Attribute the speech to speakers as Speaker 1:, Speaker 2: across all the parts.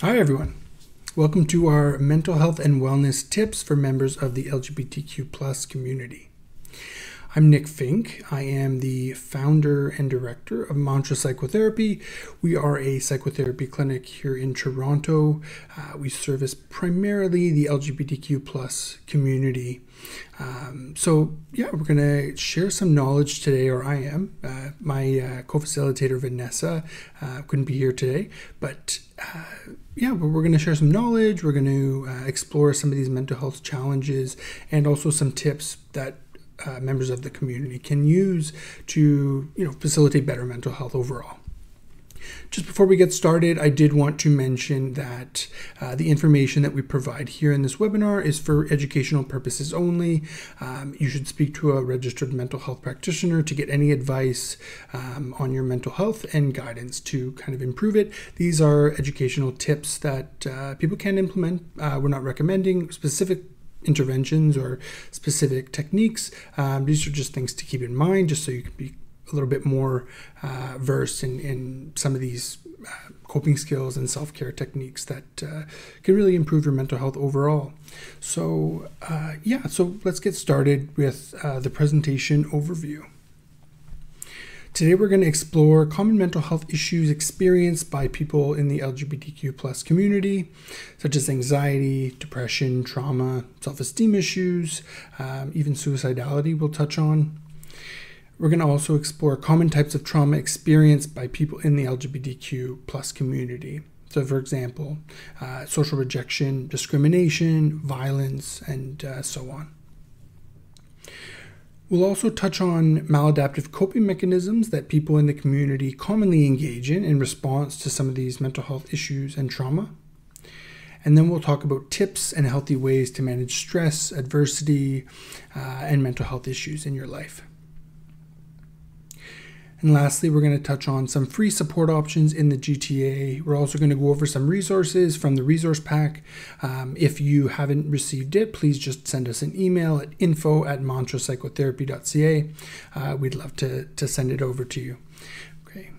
Speaker 1: Hi everyone. Welcome to our mental health and wellness tips for members of the LGBTQ plus community. I'm Nick Fink. I am the founder and director of Mantra Psychotherapy. We are a psychotherapy clinic here in Toronto. We service primarily the LGBTQ plus community. We're going to share some knowledge today, or I am. My co-facilitator Vanessa couldn't be here today, but we're going to share some knowledge. We're going to explore some of these mental health challenges and also some tips that members of the community can use to facilitate better mental health overall. Just before we get started, I did want to mention that the information that we provide here in this webinar is for educational purposes only. You should speak to a registered mental health practitioner to get any advice on your mental health and guidance to kind of improve it. These are educational tips that people can implement. We're not recommending specific interventions or specific techniques. These are just things to keep in mind, just so you can be a little bit more versed in some of these coping skills and self-care techniques that can really improve your mental health overall. So let's get started with the presentation overview. Today we're going to explore common mental health issues experienced by people in the LGBTQ plus community, such as anxiety, depression, trauma, self-esteem issues, even suicidality we'll touch on. We're going to also explore common types of trauma experienced by people in the LGBTQ plus community. So for example, social rejection, discrimination, violence, and so on. We'll also touch on maladaptive coping mechanisms that people in the community commonly engage in response to some of these mental health issues and trauma. And then we'll talk about tips and healthy ways to manage stress, adversity, and mental health issues in your life. And lastly, we're going to touch on some free support options in the GTA. We're also going to go over some resources from the resource pack. If you haven't received it, please just send us an email at info@mantrapsychotherapy.ca. We'd love to send it over to you. Okay.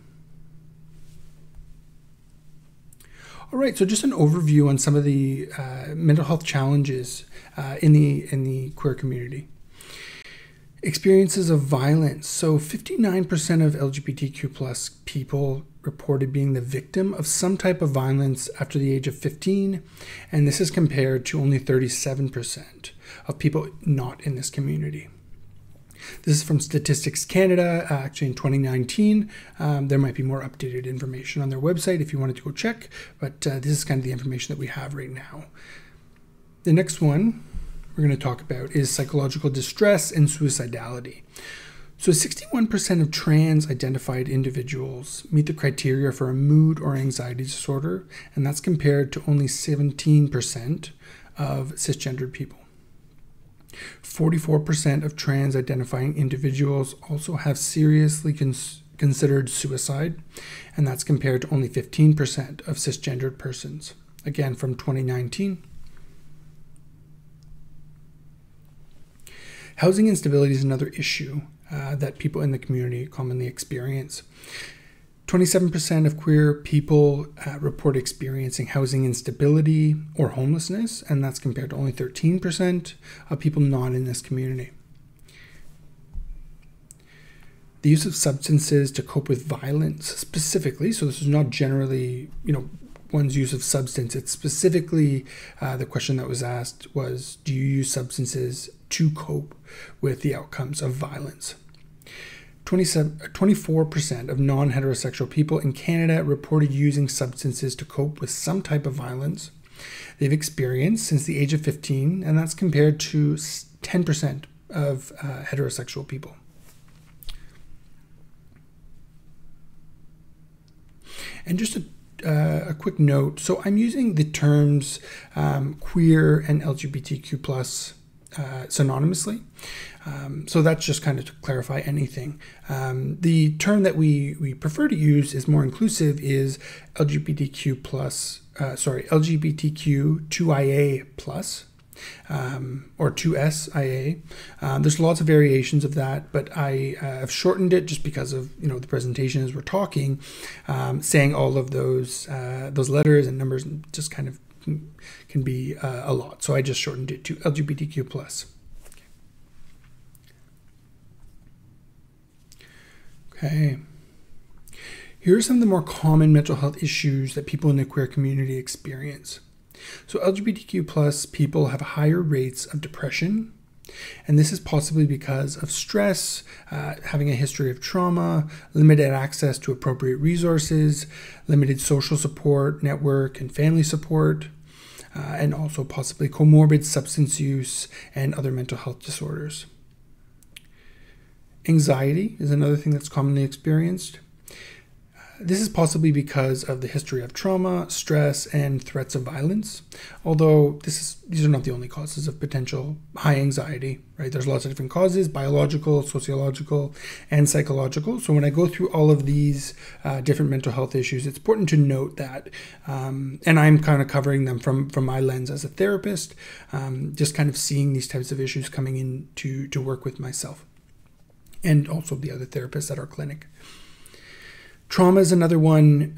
Speaker 1: All right, so just an overview on some of the mental health challenges in the queer community. Experiences of violence. So 59% of LGBTQ plus people reported being the victim of some type of violence after the age of 15, and this is compared to only 37% of people not in this community. This is from Statistics Canada, actually in 2019. There might be more updated information on their website if you wanted to go check, but this is kind of the information that we have right now. The next one we're going to talk about is psychological distress and suicidality. So 61% of trans identified individuals meet the criteria for a mood or anxiety disorder, and that's compared to only 17% of cisgendered people. 44% of trans identifying individuals also have seriously considered suicide, and that's compared to only 15% of cisgendered persons, again from 2019. Housing instability is another issue that people in the community commonly experience. 27% of queer people report experiencing housing instability or homelessness, and that's compared to only 13% of people not in this community. The use of substances to cope with violence specifically, so this is not generally, one's use of substance. It's specifically the question that was asked was, do you use substances to cope with the outcomes of violence? 24% of non-heterosexual people in Canada reported using substances to cope with some type of violence they've experienced since the age of 15, and that's compared to 10% of heterosexual people. And just a quick note, so I'm using the terms queer and LGBTQ plus synonymously. So that's just kind of to clarify anything. The term that we prefer to use is more inclusive is LGBTQ+, LGBTQ2IA+. or 2SIA. There's lots of variations of that, but I have shortened it just because of the presentation as we're talking, saying all of those letters and numbers just kind of can be a lot. So I just shortened it to LGBTQ+. Okay. Here are some of the more common mental health issues that people in the queer community experience. So LGBTQ+ people have higher rates of depression, and this is possibly because of stress, having a history of trauma, limited access to appropriate resources, limited social support network and family support, and also possibly comorbid substance use and other mental health disorders. Anxiety is another thing that's commonly experienced. This is possibly because of the history of trauma, stress, and threats of violence, although these are not the only causes of potential high anxiety, right? There's lots of different causes: biological, sociological, and psychological. So when I go through all of these different mental health issues, it's important to note that, and I'm kind of covering them from my lens as a therapist, just kind of seeing these types of issues coming in to work with myself and also the other therapists at our clinic. Trauma is another one.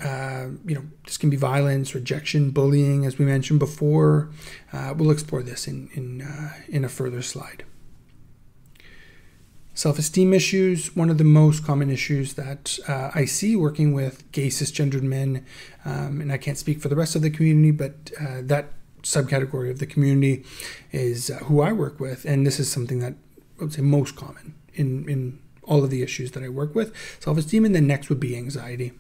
Speaker 1: This can be violence, rejection, bullying, as we mentioned before. We'll explore this in a further slide. Self-esteem issues, one of the most common issues that I see working with gay cisgendered men, and I can't speak for the rest of the community, but that subcategory of the community is who I work with, and this is something that I would say most common in all of the issues that I work with. Self-esteem, and then next would be anxiety.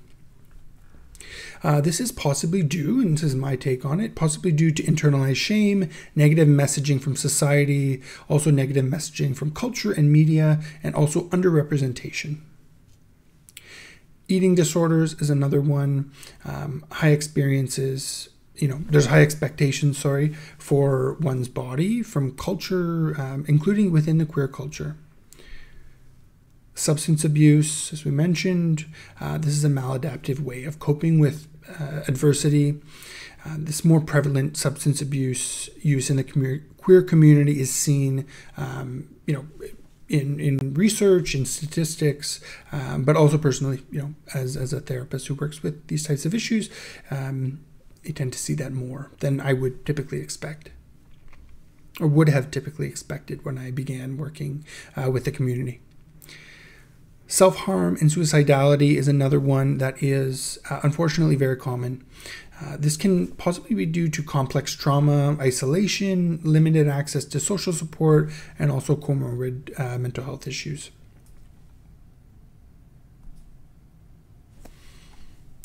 Speaker 1: This is possibly due, and this is my take on it, possibly due to internalized shame, negative messaging from society, also negative messaging from culture and media, and also underrepresentation. Eating disorders is another one. High experiences, there's high expectations, for one's body from culture, including within the queer culture. Substance abuse, as we mentioned, this is a maladaptive way of coping with adversity. This more prevalent substance abuse use in the queer community is seen, in research and statistics, but also personally, as a therapist who works with these types of issues, I tend to see that more than I would typically expect, or would have typically expected when I began working with the community. Self-harm and suicidality is another one that is unfortunately very common. This can possibly be due to complex trauma, isolation, limited access to social support, and also comorbid mental health issues.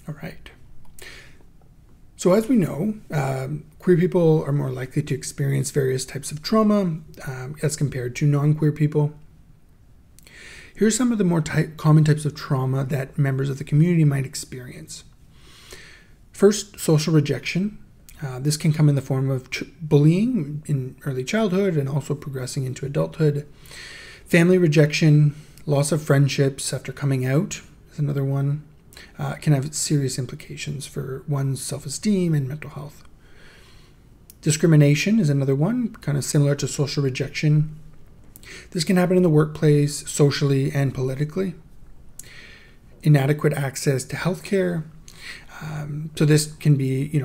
Speaker 1: All right. So as we know, queer people are more likely to experience various types of trauma as compared to non-queer people. Here are some of the more common types of trauma that members of the community might experience. First, social rejection. This can come in the form of bullying in early childhood and also progressing into adulthood. Family rejection, loss of friendships after coming out is another one. It can have serious implications for one's self-esteem and mental health. Discrimination is another one, kind of similar to social rejection. This can happen in the workplace, socially, and politically. Inadequate access to healthcare. So this can be,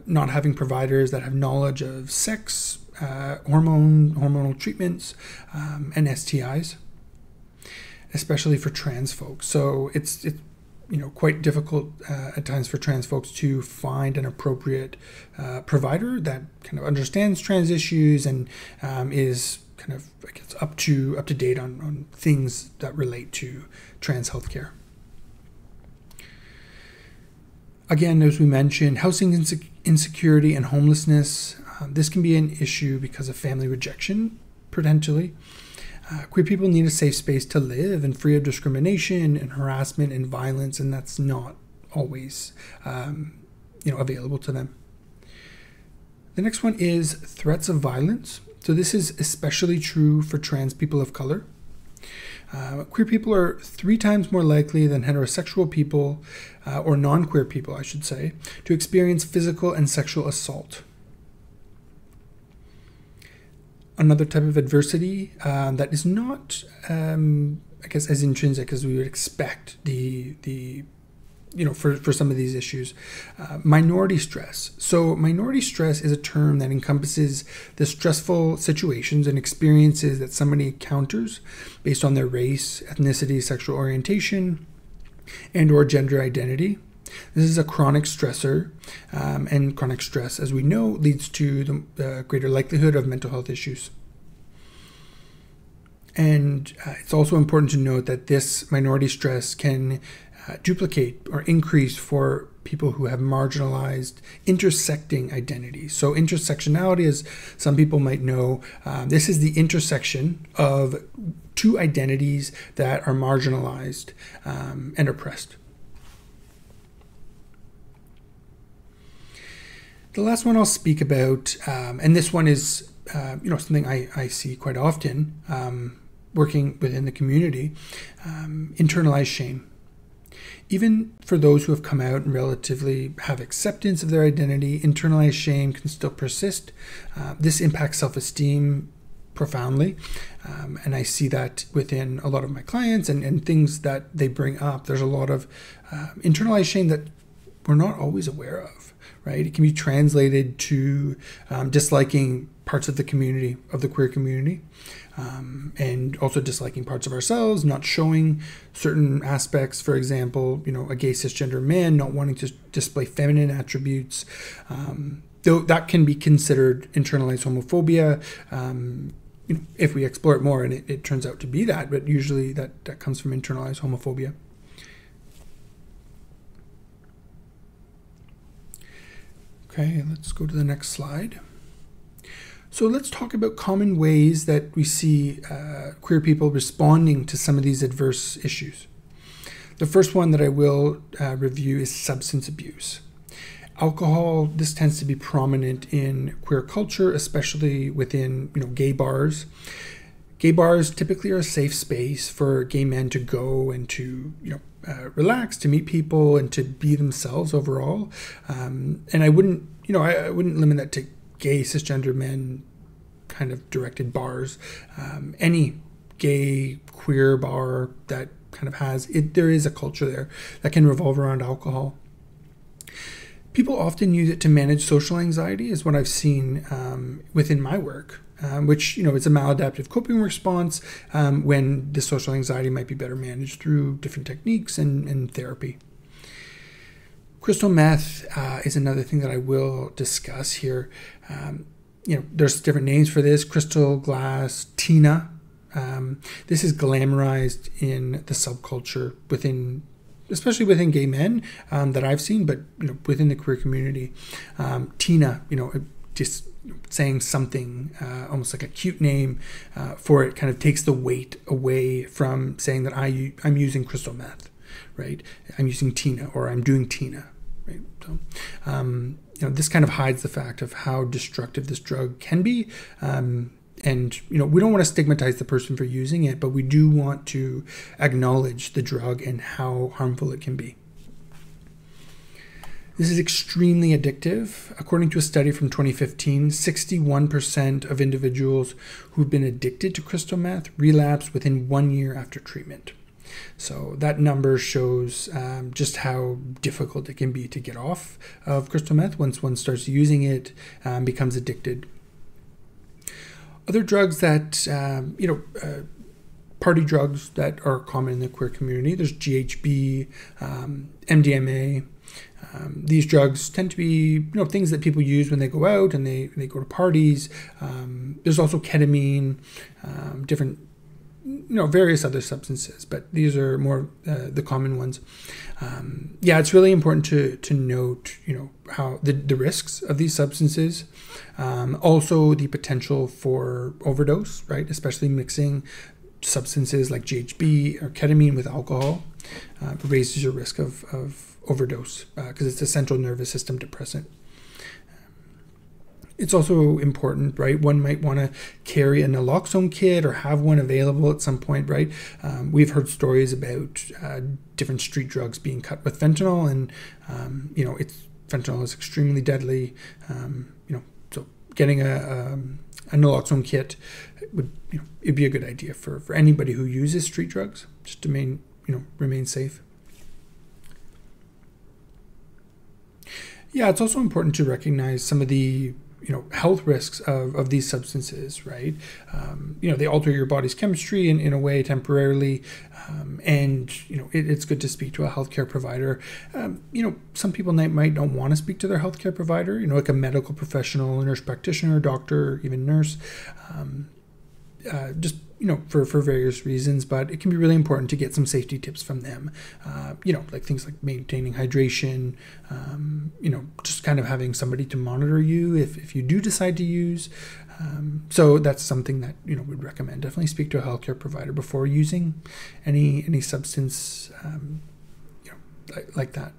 Speaker 1: not having providers that have knowledge of sex, hormonal treatments, and STIs, especially for trans folks. So it's quite difficult at times for trans folks to find an appropriate provider that kind of understands trans issues and is kind of, I guess, up to date on things that relate to trans healthcare. Again, as we mentioned, housing insecurity and homelessness. This can be an issue because of family rejection, potentially. Queer people need a safe space to live and free of discrimination and harassment and violence, and that's not always, available to them. The next one is threats of violence. So this is especially true for trans people of color. Queer people are 3 times more likely than heterosexual people, or non-queer people, I should say, to experience physical and sexual assault. another type of adversity that is not, I guess, as intrinsic as we would expect for some of these issues. Minority stress. So minority stress is a term that encompasses the stressful situations and experiences that somebody encounters based on their race, ethnicity, sexual orientation, and or gender identity. This is a chronic stressor, and chronic stress, as we know, leads to the greater likelihood of mental health issues. And it's also important to note that this minority stress can duplicate or increase for people who have marginalized intersecting identities. So intersectionality, as some people might know, this is the intersection of two identities that are marginalized and oppressed. The last one I'll speak about, and this one is something I see quite often working within the community, internalized shame. Even for those who have come out and relatively have acceptance of their identity, internalized shame can still persist. This impacts self-esteem profoundly, and I see that within a lot of my clients and things that they bring up. There's a lot of internalized shame that we're not always aware of, right? It can be translated to disliking parts of the community, of the queer community, and also disliking parts of ourselves, not showing certain aspects. For example, a gay cisgender man not wanting to display feminine attributes, though that can be considered internalized homophobia, if we explore it more, and it turns out to be that, but usually that comes from internalized homophobia. Okay, let's go to the next slide. So let's talk about common ways that we see queer people responding to some of these adverse issues. The first one that I will review is substance abuse. Alcohol, this tends to be prominent in queer culture, especially within gay bars. Gay bars typically are a safe space for gay men to go and to relax, to meet people, and to be themselves overall. And I wouldn't limit that to gay cisgender men kind of directed bars. Any gay queer bar that kind of has it, there is a culture there that can revolve around alcohol. People often use it to manage social anxiety, is what I've seen within my work. Which, it's a maladaptive coping response when the social anxiety might be better managed through different techniques and therapy. Crystal meth is another thing that I will discuss here. There's different names for this: crystal, glass, Tina. This is glamorized in the subculture especially within gay men that I've seen, but within the queer community. Tina, just saying something almost like a cute name for it kind of takes the weight away from saying that I'm using crystal meth, right? I'm using Tina, or I'm doing Tina, right? So, this kind of hides the fact of how destructive this drug can be. And, we don't want to stigmatize the person for using it, but we do want to acknowledge the drug and how harmful it can be. This is extremely addictive. According to a study from 2015, 61% of individuals who've been addicted to crystal meth relapse within 1 year after treatment. So that number shows just how difficult it can be to get off of crystal meth once one starts using it, becomes addicted. Other drugs that, party drugs that are common in the queer community, there's GHB, MDMA. These drugs tend to be, things that people use when they go out and they go to parties. There's also ketamine, different, various other substances, but these are more the common ones. It's really important to note, how the risks of these substances, also the potential for overdose, right? Especially mixing substances like GHB or ketamine with alcohol raises your risk of overdose because it's a central nervous system depressant. It's also important, right? One might want to carry a naloxone kit or have one available at some point, right? We've heard stories about different street drugs being cut with fentanyl, and fentanyl is extremely deadly. So getting a a naloxone kit would, it'd be a good idea for anybody who uses street drugs, just to remain safe. Yeah, it's also important to recognize some of the health risks of these substances, right? They alter your body's chemistry in a way temporarily, and it's good to speak to a healthcare provider. Some people might not want to speak to their healthcare provider, like a medical professional, a nurse practitioner, doctor, even nurse, just for various reasons, but it can be really important to get some safety tips from them, like things like maintaining hydration, just kind of having somebody to monitor you if you do decide to use. So that's something that we'd recommend. Definitely speak to a healthcare provider before using any substance like that.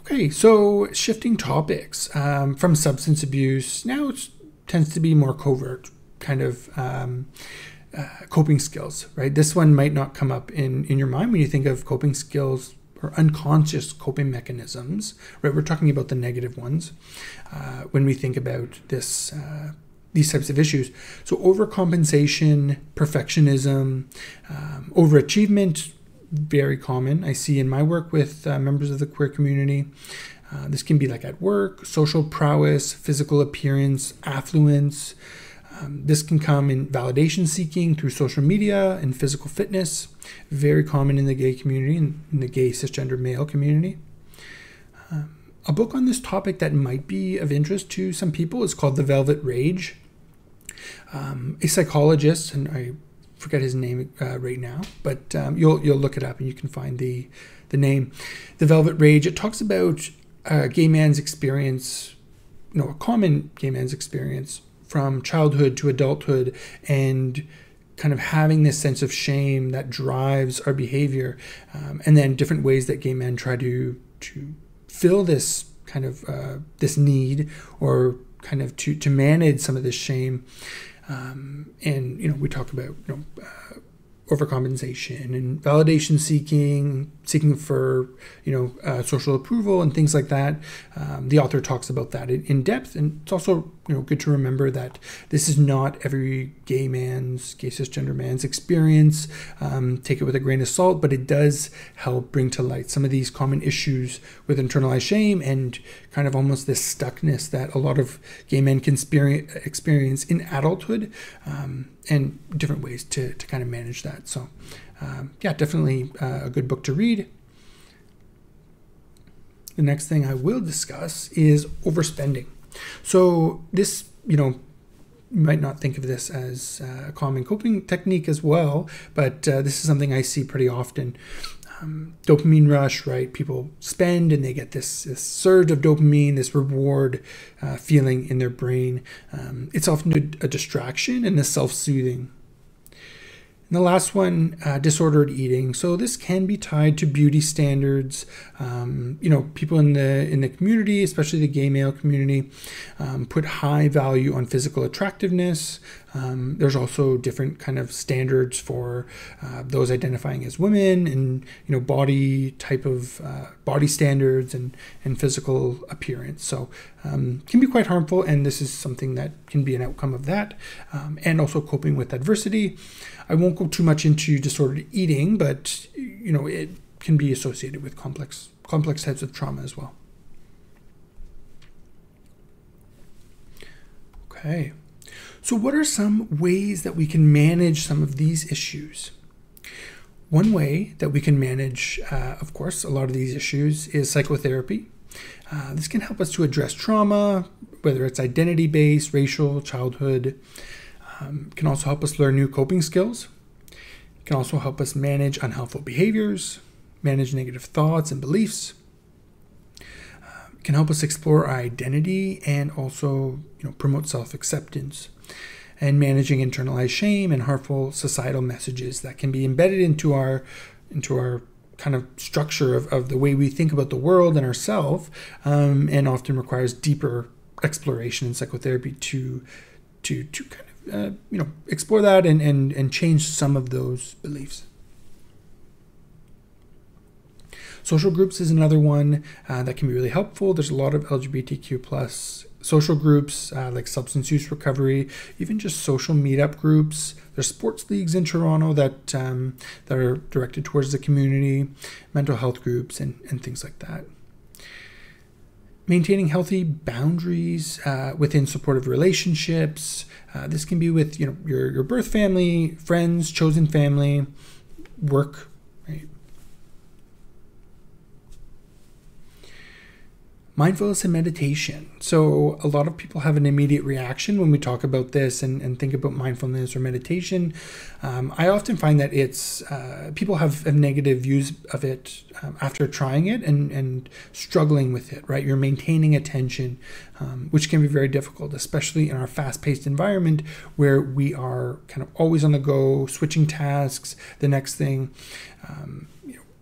Speaker 1: Okay, so shifting topics from substance abuse, now it tends to be more covert kind of coping skills, right? This one might not come up in your mind when you think of coping skills or unconscious coping mechanisms, right? We're talking about the negative ones when we think about these types of issues. So overcompensation, perfectionism, overachievement, very common. I see in my work with members of the queer community. This can be like at work, social prowess, physical appearance, affluence. This can come in validation seeking through social media and physical fitness. Very common in the gay community, in the gay cisgender male community. A book on this topic that might be of interest to some people is called The Velvet Rage. A psychologist, and I forget his name right now, but you'll look it up and you can find the name. The Velvet Rage. It talks about a gay man's experience, a common gay man's experience from childhood to adulthood, and kind of having this sense of shame that drives our behavior, and then different ways that gay men try to fill this kind of this need, or kind of to manage some of this shame. And we talk about overcompensation and validation seeking for social approval and things like that. The author talks about that in depth, and it's also good to remember that this is not every gay cisgender man's experience. Take it with a grain of salt, but it does help bring to light some of these common issues with internalized shame and kind of almost this stuckness that a lot of gay men can experience in adulthood, and different ways to kind of manage that. So definitely a good book to read. The next thing I will discuss is overspending. So this, you might not think of this as a common coping technique as well, but this is something I see pretty often. Dopamine rush, right? People spend and they get this surge of dopamine, this reward feeling in their brain. It's often a distraction and a self-soothing. And the last one, disordered eating. So this can be tied to beauty standards. People in the community, especially the gay male community, put high value on physical attractiveness. There's also different kind of standards for those identifying as women, and body type of body standards and physical appearance. So can be quite harmful, and this is something that can be an outcome of that, and also coping with adversity. I won't go too much into disordered eating, but it can be associated with complex types of trauma as well. Okay. So what are some ways that we can manage some of these issues? One way that we can manage, of course, a lot of these issues is psychotherapy. This can help us to address trauma, whether it's identity-based, racial, childhood. It can also help us learn new coping skills. It can also help us manage unhelpful behaviors, manage negative thoughts and beliefs. It can help us explore our identity and also promote self-acceptance, and managing internalized shame and harmful societal messages that can be embedded into our kind of structure of the way we think about the world and ourselves, and often requires deeper exploration in psychotherapy to kind of explore that and change some of those beliefs. Social groups is another one that can be really helpful. There's a lot of LGBTQ plus social groups like substance use recovery, even just social meetup groups. There's sports leagues in Toronto that are directed towards the community, mental health groups, and things like that. Maintaining healthy boundaries within supportive relationships. This can be with your birth family, friends, chosen family, work. Right? Mindfulness and meditation. So a lot of people have an immediate reaction when we talk about this and think about mindfulness or meditation. I often find that it's people have negative views of it after trying it and struggling with it, right? You're maintaining attention, which can be very difficult, especially in our fast-paced environment where we are kind of always on the go, switching tasks, the next thing.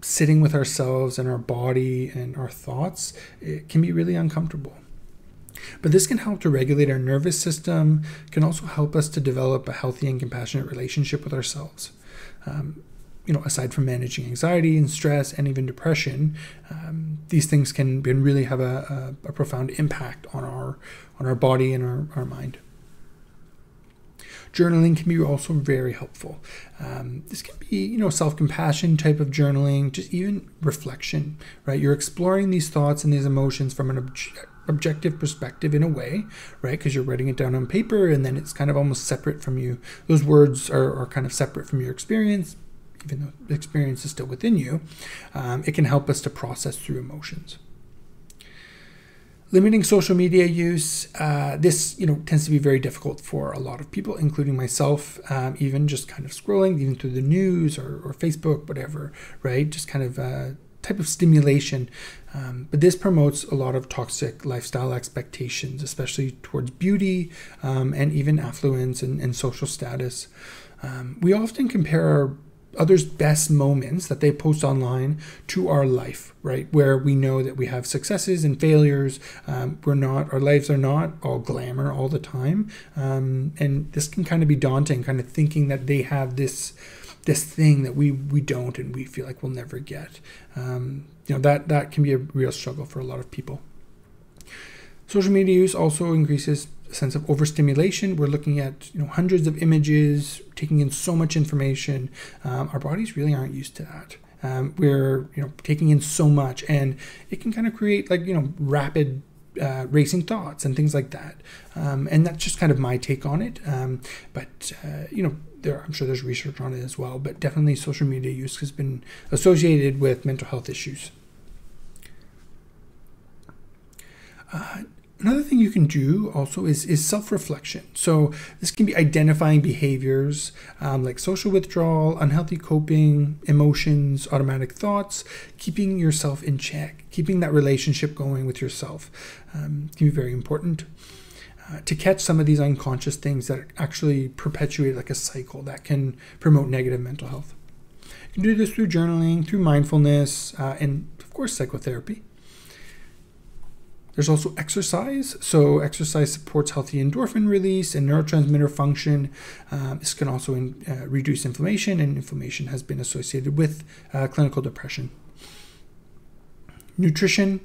Speaker 1: Sitting with ourselves and our body and our thoughts, it can be really uncomfortable. But this can help to regulate our nervous system, can also help us to develop a healthy and compassionate relationship with ourselves. Aside from managing anxiety and stress and even depression, these things can really have a profound impact on our body and our mind. Journaling can be also very helpful. This can be, self-compassion type of journaling, just even reflection, right? You're exploring these thoughts and these emotions from an objective perspective in a way, right? Because you're writing it down on paper and then it's kind of almost separate from you. Those words are kind of separate from your experience, even though the experience is still within you. It can help us to process through emotions. Limiting social media use, this tends to be very difficult for a lot of people, including myself, even just kind of scrolling, even through the news or Facebook, whatever, right? Just kind of a type of stimulation. But this promotes a lot of toxic lifestyle expectations, especially towards beauty and even affluence and social status. We often compare our others' best moments that they post online to our life, right? Where we know that we have successes and failures. Our lives are not all glamour all the time. And this can kind of be daunting, kind of thinking that they have this thing that we don't and we feel like we'll never get. That can be a real struggle for a lot of people. Social media use also increases a sense of overstimulation. We're looking at hundreds of images, taking in so much information. Our bodies really aren't used to that. We're taking in so much, and it can kind of create rapid racing thoughts and things like that. And that's just kind of my take on it. But I'm sure there's research on it as well. But definitely social media use has been associated with mental health issues. Another thing you can do also is self-reflection. So this can be identifying behaviors like social withdrawal, unhealthy coping, emotions, automatic thoughts, keeping yourself in check, keeping that relationship going with yourself can be very important. To catch some of these unconscious things that actually perpetuate like a cycle that can promote negative mental health. You can do this through journaling, through mindfulness, and of course psychotherapy. There's also exercise. So exercise supports healthy endorphin release and neurotransmitter function. This can also reduce inflammation, and inflammation has been associated with clinical depression. Nutrition,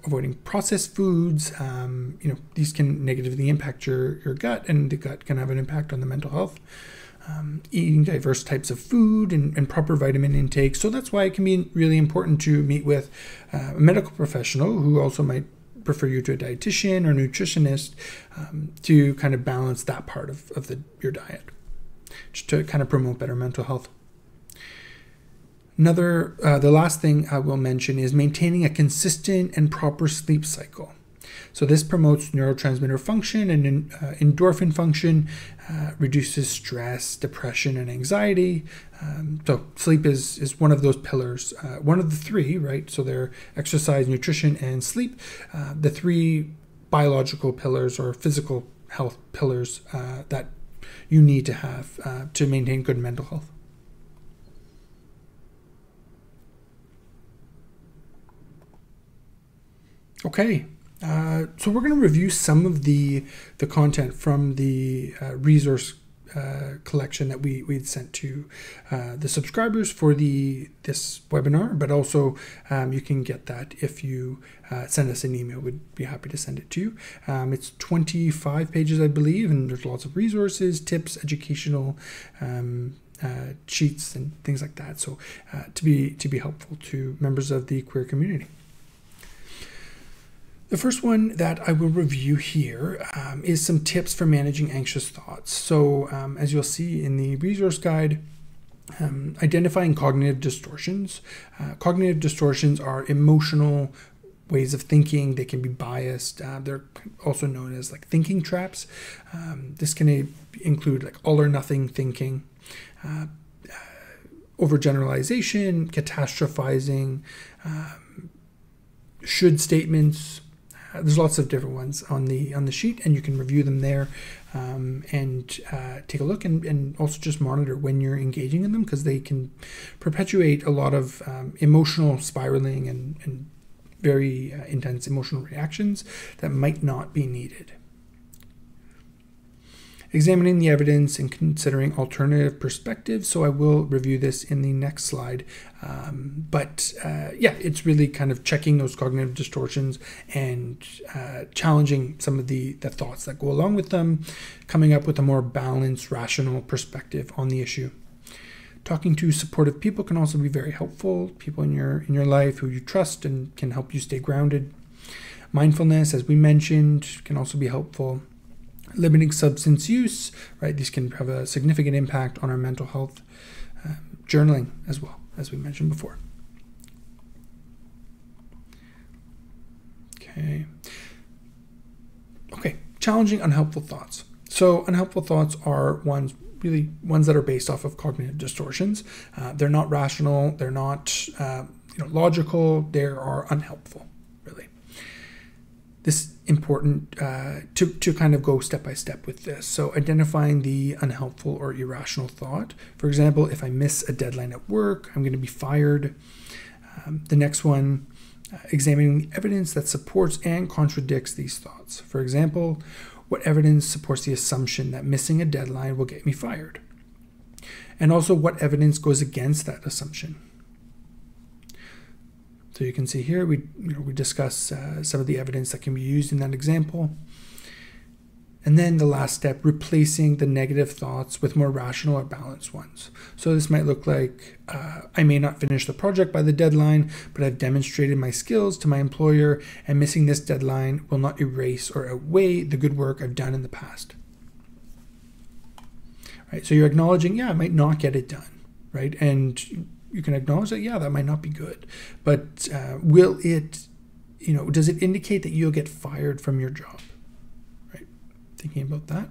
Speaker 1: avoiding processed foods. These can negatively impact your gut, and the gut can have an impact on the mental health. Eating diverse types of food and proper vitamin intake. So that's why it can be really important to meet with a medical professional who also might refer you to a dietitian or nutritionist to kind of balance that part of your diet, just to kind of promote better mental health. The last thing I will mention is maintaining a consistent and proper sleep cycle. So this promotes neurotransmitter function and endorphin function, reduces stress, depression, and anxiety. So sleep is one of those pillars, one of the three, right? So they're exercise, nutrition, and sleep. The three biological pillars or physical health pillars that you need to have to maintain good mental health. Okay. So we're going to review some of the content from the resource collection that we'd sent to the subscribers for this webinar, but also you can get that if you send us an email. We'd be happy to send it to you. It's 25 pages, I believe, and there's lots of resources, tips, educational sheets, and things like that. So to be helpful to members of the queer community. The first one that I will review here is some tips for managing anxious thoughts. So as you'll see in the resource guide, identifying cognitive distortions. Cognitive distortions are emotional ways of thinking. They can be biased. They're also known as like thinking traps. This can include like all or nothing thinking, overgeneralization, catastrophizing, should statements. There's lots of different ones on the sheet, and you can review them there and take a look, and also just monitor when you're engaging in them, because they can perpetuate a lot of emotional spiraling and very intense emotional reactions that might not be needed. Examining the evidence and considering alternative perspectives. So I will review this in the next slide. Yeah, it's really kind of checking those cognitive distortions and challenging some of the thoughts that go along with them, coming up with a more balanced, rational perspective on the issue. Talking to supportive people can also be very helpful. People in your life who you trust and can help you stay grounded. Mindfulness, as we mentioned, can also be helpful. Limiting substance use, right? These can have a significant impact on our mental health. Journaling as well, as we mentioned before. Okay, challenging unhelpful thoughts. So unhelpful thoughts are ones that are based off of cognitive distortions. They're not rational. They're not logical. They are unhelpful, really. This is important to kind of go step by step with this. So identifying the unhelpful or irrational thought. For example, if I miss a deadline at work, I'm going to be fired. The next one, examining the evidence that supports and contradicts these thoughts. For example, what evidence supports the assumption that missing a deadline will get me fired? And also, what evidence goes against that assumption? So you can see here we discuss some of the evidence that can be used in that example. And then the last step, replacing the negative thoughts with more rational or balanced ones. So this might look like, I may not finish the project by the deadline, but I've demonstrated my skills to my employer, and missing this deadline will not erase or outweigh the good work I've done in the past. Right? So you're acknowledging, yeah, I might not get it done, right? And you can acknowledge that, yeah, that might not be good, but will it, does it indicate that you'll get fired from your job? Right? Thinking about that.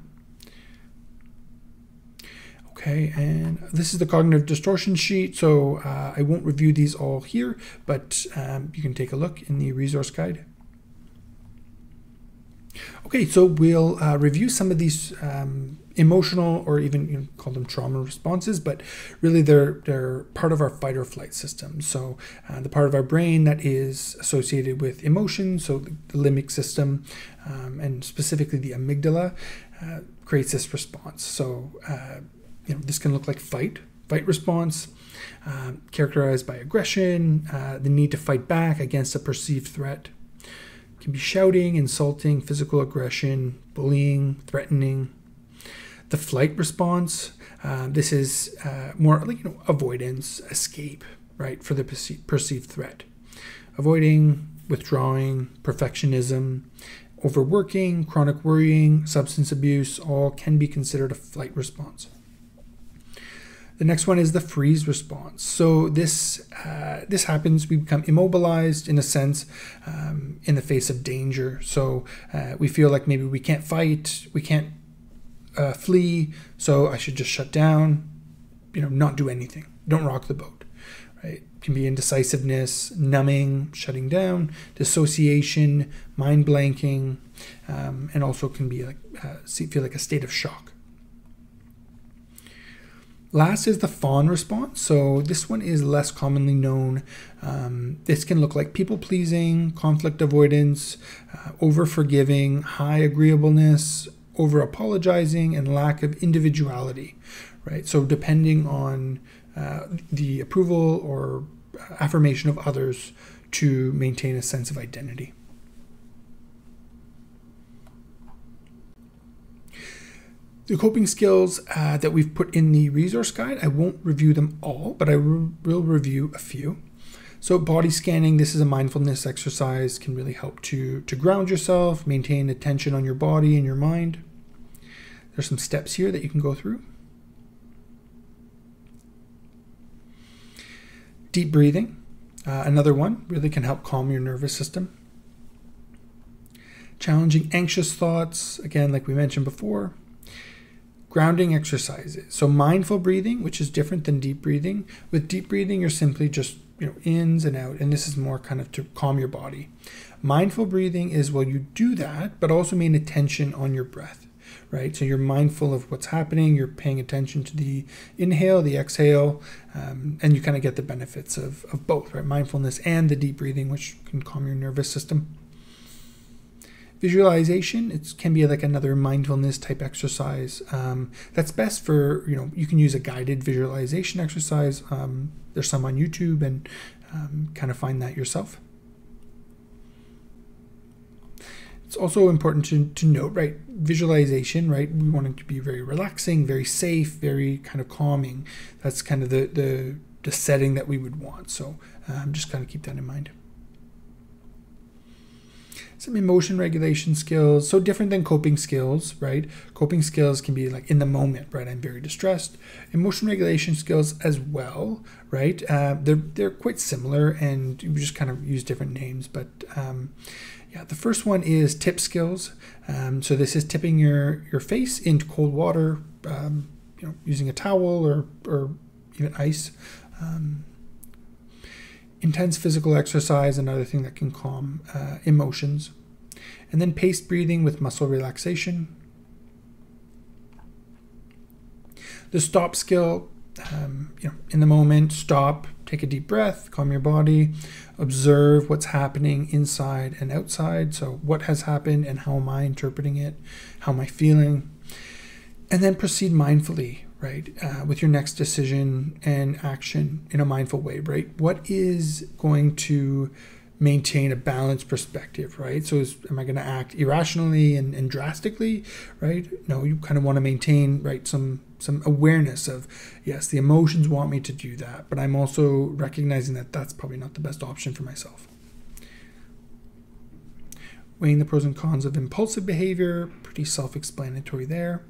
Speaker 1: Okay, and this is the cognitive distortion sheet, so I won't review these all here, but you can take a look in the resource guide. Okay, so we'll review some of these emotional, or even call them trauma responses, but really they're part of our fight or flight system. So the part of our brain that is associated with emotions, so the limbic system, and specifically the amygdala, creates this response. So this can look like fight response, characterized by aggression, the need to fight back against a perceived threat. It can be shouting, insulting, physical aggression, bullying, threatening. The flight response, this is more like avoidance, escape, right, for the perceived threat. Avoiding, withdrawing, perfectionism, overworking, chronic worrying, substance abuse, all can be considered a flight response. The next one is the freeze response. So this happens, we become immobilized in a sense in the face of danger. So we feel like maybe we can't fight, we can't flee, so I should just shut down, not do anything. Don't rock the boat, right? It can be indecisiveness, numbing, shutting down, dissociation, mind blanking, and also can be like feel like a state of shock. Last is the fawn response. So this one is less commonly known. This can look like people-pleasing, conflict avoidance, over-forgiving, high agreeableness, over apologizing, and lack of individuality, right? So depending on the approval or affirmation of others to maintain a sense of identity. The coping skills that we've put in the resource guide, I won't review them all, but I will review a few. So body scanning, this is a mindfulness exercise, can really help to ground yourself, maintain attention on your body and your mind. There's some steps here that you can go through. Deep breathing, another one, really can help calm your nervous system. Challenging anxious thoughts, again, like we mentioned before. Grounding exercises. So mindful breathing, which is different than deep breathing. With deep breathing, you're simply just, ins and out, and this is more kind of to calm your body. Mindful breathing is, well, you do that, but also maintain attention on your breath, right? So you're mindful of what's happening, you're paying attention to the inhale, the exhale, and you kind of get the benefits of both, right? Mindfulness and the deep breathing, which can calm your nervous system. Visualization, it can be like another mindfulness type exercise. That's best for, you can use a guided visualization exercise. There's some on YouTube, and kind of find that yourself. It's also important to note, right, visualization, right, we want it to be very relaxing, very safe, very kind of calming. That's kind of the setting that we would want. So just kind of keep that in mind. Some emotion regulation skills, so different than coping skills, right? Coping skills can be like in the moment, right? I'm very distressed. Emotion regulation skills as well, right? They're quite similar, and we just kind of use different names. But yeah, the first one is tip skills. So this is tipping your face into cold water, using a towel or even ice. Intense physical exercise, another thing that can calm emotions. And then paced breathing with muscle relaxation. The stop skill, in the moment, stop, take a deep breath, calm your body, observe what's happening inside and outside. So what has happened and how am I interpreting it? How am I feeling? And then proceed mindfully, right, with your next decision and action in a mindful way, right? What is going to maintain a balanced perspective, right? So am I going to act irrationally and drastically, right? No, you kind of want to maintain, right, some awareness of, yes, the emotions want me to do that, but I'm also recognizing that that's probably not the best option for myself. Weighing the pros and cons of impulsive behavior, pretty self-explanatory there.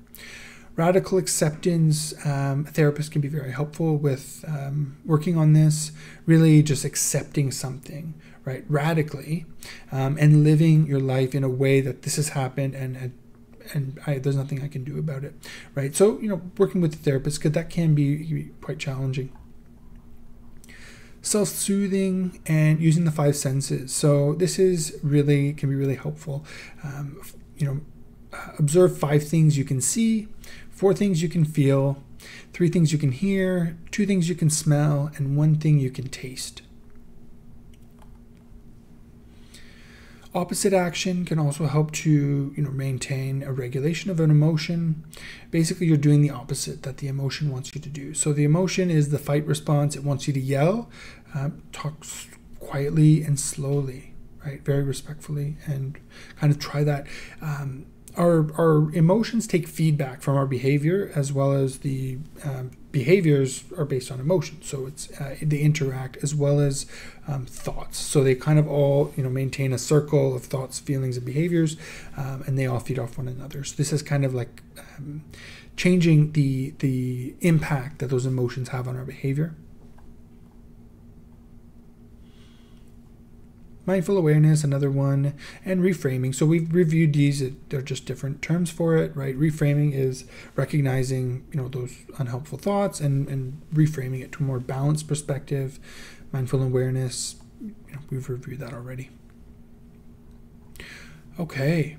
Speaker 1: Radical acceptance, a therapist can be very helpful with working on this, really just accepting something, right, radically, and living your life in a way that this has happened and there's nothing I can do about it, right? So, working with the therapist, because that can be quite challenging. Self-soothing and using the 5 senses. So this can be really helpful. Observe 5 things you can see, 4 things you can feel, 3 things you can hear, 2 things you can smell, and 1 thing you can taste. Opposite action can also help to maintain a regulation of an emotion. Basically, you're doing the opposite that the emotion wants you to do. So the emotion is the fight response. It wants you to yell, talk quietly and slowly, right? Very respectfully, and kind of try that. Our emotions take feedback from our behavior, as well as the behaviors are based on emotion. So it's they interact as well as thoughts. So they kind of all maintain a circle of thoughts, feelings, and behaviors, and they all feed off one another. So this is kind of like changing the impact that those emotions have on our behavior. Mindful awareness, another one, and reframing. So we've reviewed these, they're just different terms for it, right? Reframing is recognizing, those unhelpful thoughts and reframing it to a more balanced perspective. Mindful awareness, we've reviewed that already. Okay.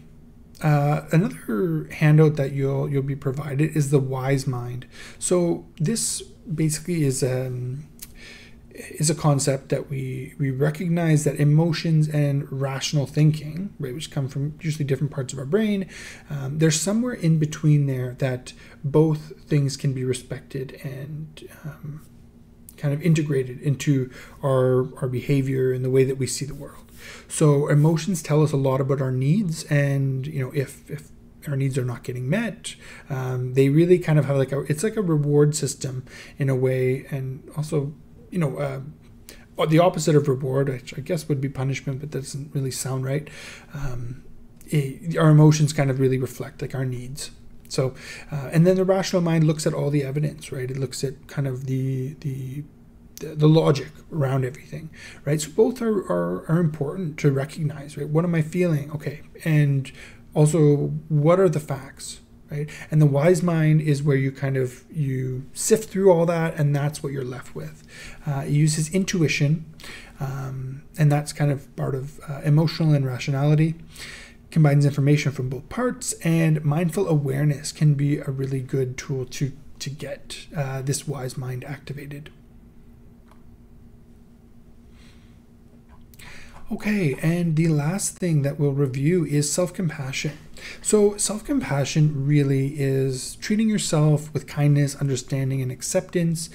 Speaker 1: Another handout that you'll be provided is the Wise Mind. So this basically is is a concept that we recognize that emotions and rational thinking, right, which come from usually different parts of our brain, there's somewhere in between there that both things can be respected and kind of integrated into our behavior and the way that we see the world. So emotions tell us a lot about our needs, and if our needs are not getting met, they really kind of have it's like a reward system in a way, and also the opposite of reward, which I guess would be punishment, but that doesn't really sound right. Our emotions kind of really reflect like our needs. So, and then the rational mind looks at all the evidence, right? It looks at kind of the logic around everything, right? So both are important to recognize, right? What am I feeling? Okay, and also, what are the facts, right? And the wise mind is where you sift through all that, and that's what you're left with. It uses intuition, and that's kind of part of emotional and rationality. Combines information from both parts, and mindful awareness can be a really good tool to get this wise mind activated. Okay, and the last thing that we'll review is self-compassion. So self-compassion really is treating yourself with kindness, understanding, and acceptance.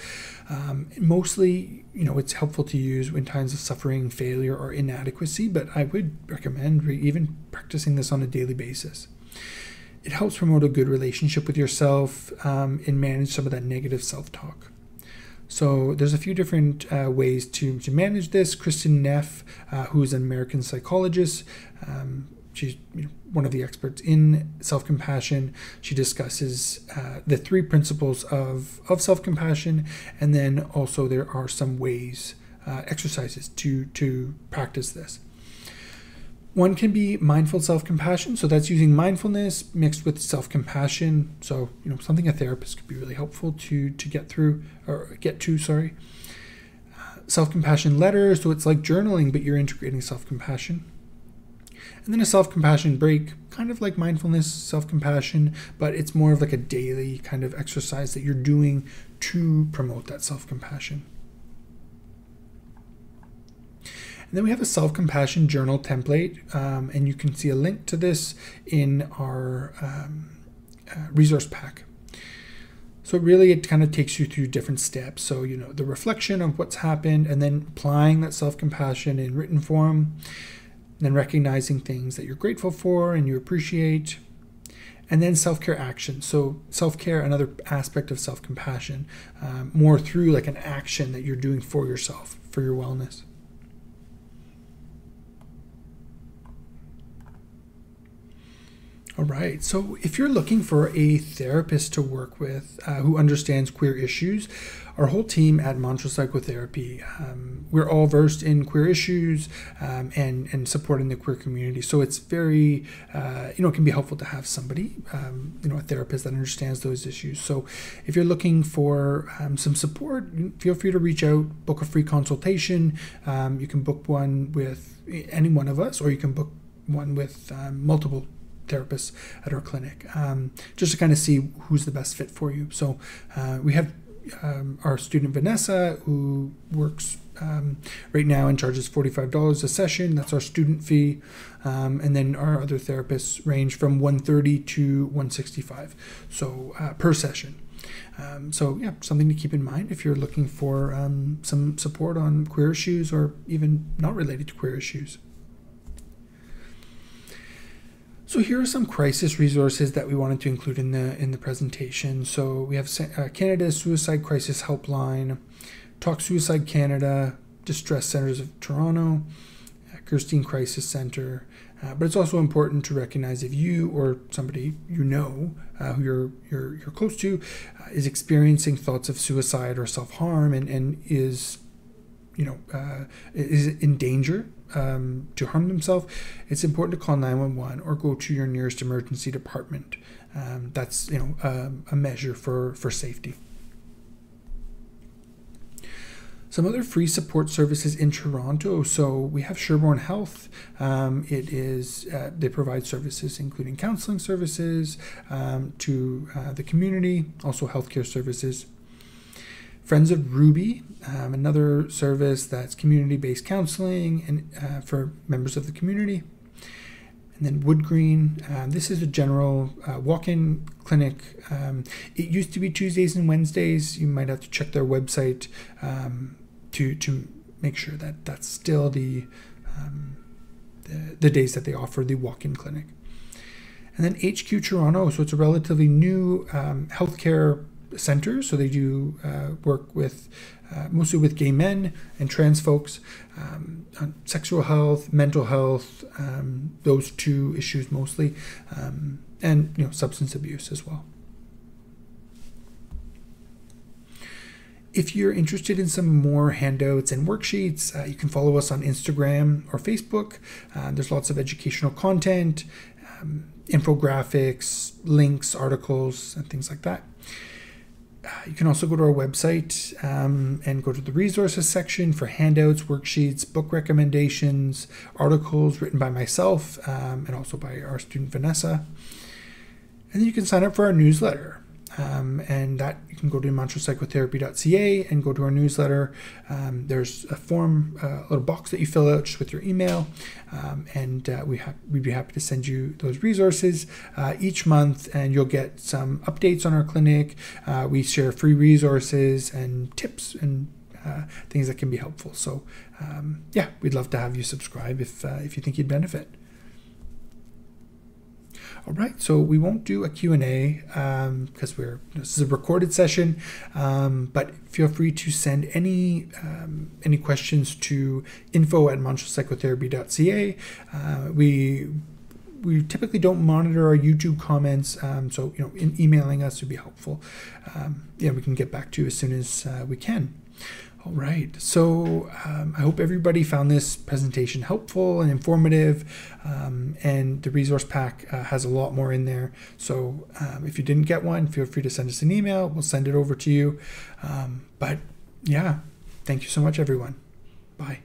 Speaker 1: Mostly, it's helpful to use in times of suffering, failure, or inadequacy, but I would recommend even practicing this on a daily basis. It helps promote a good relationship with yourself and manage some of that negative self-talk. So there's a few different ways to manage this. Kristen Neff, who is an American psychologist, she's one of the experts in self-compassion. She discusses the 3 principles of self-compassion, and then also there are some ways, exercises to practice this. One can be mindful self-compassion, so that's using mindfulness mixed with self-compassion. So, something a therapist could be really helpful to get to. Self-compassion letters, so it's like journaling, but you're integrating self-compassion. And then a self-compassion break, kind of like mindfulness, self-compassion, but it's more of like a daily kind of exercise that you're doing to promote that self-compassion. And then we have a self-compassion journal template, and you can see a link to this in our resource pack. So really it kind of takes you through different steps. So, the reflection of what's happened, and then applying that self-compassion in written form, and then recognizing things that you're grateful for and you appreciate, and then self-care action. So self-care, another aspect of self-compassion, more through like an action that you're doing for yourself, for your wellness. All right, so if you're looking for a therapist to work with who understands queer issues, our whole team at Mantra Psychotherapy, we're all versed in queer issues and supporting the queer community. So it's very, it can be helpful to have somebody, a therapist that understands those issues. So if you're looking for some support, feel free to reach out, book a free consultation. You can book one with any one of us, or you can book one with multiple therapists at our clinic, just to kind of see who's the best fit for you. So we have our student Vanessa, who works right now and charges $45 a session. That's our student fee. And then our other therapists range from $130 to $165 so per session. So yeah, something to keep in mind if you're looking for some support on queer issues, or even not related to queer issues. So here are some crisis resources that we wanted to include in the presentation. So we have Canada's Suicide Crisis Helpline, Talk Suicide Canada, Distress Centers of Toronto, Gerstein Crisis Center. But it's also important to recognize if you or somebody who you're close to is experiencing thoughts of suicide or self-harm and is in danger to harm themselves, it's important to call 911 or go to your nearest emergency department. That's a measure for safety. Some other free support services in Toronto. So we have Sherborne Health. They provide services including counseling services to the community, also healthcare services. Friends of Ruby, another service that's community-based counseling and for members of the community. And then Wood Green, this is a general walk-in clinic. It used to be Tuesdays and Wednesdays. You might have to check their website to make sure that that's still the days that they offer the walk-in clinic. And then HQ Toronto, so it's a relatively new healthcare center. So they do work with mostly with gay men and trans folks on sexual health, mental health, those two issues mostly, and substance abuse as well. If you're interested in some more handouts and worksheets, you can follow us on Instagram or Facebook. There's lots of educational content, infographics, links, articles, and things like that. You can also go to our website and go to the resources section for handouts, worksheets, book recommendations, articles written by myself and also by our student Vanessa. And then you can sign up for our newsletter. And that you can go to montrealpsychotherapy.ca and go to our newsletter. There's a form, a little box that you fill out just with your email, and we'd be happy to send you those resources each month, and you'll get some updates on our clinic. We share free resources and tips and things that can be helpful. So yeah, we'd love to have you subscribe if you think you'd benefit. All right, so we won't do a Q&A because this is a recorded session, but feel free to send any questions to info@montrealpsychotherapy.ca. We typically don't monitor our YouTube comments, so in emailing us would be helpful. We can get back to you as soon as we can. All right, so I hope everybody found this presentation helpful and informative, and the resource pack has a lot more in there. So if you didn't get one, feel free to send us an email. We'll send it over to you. But yeah, thank you so much, everyone. Bye.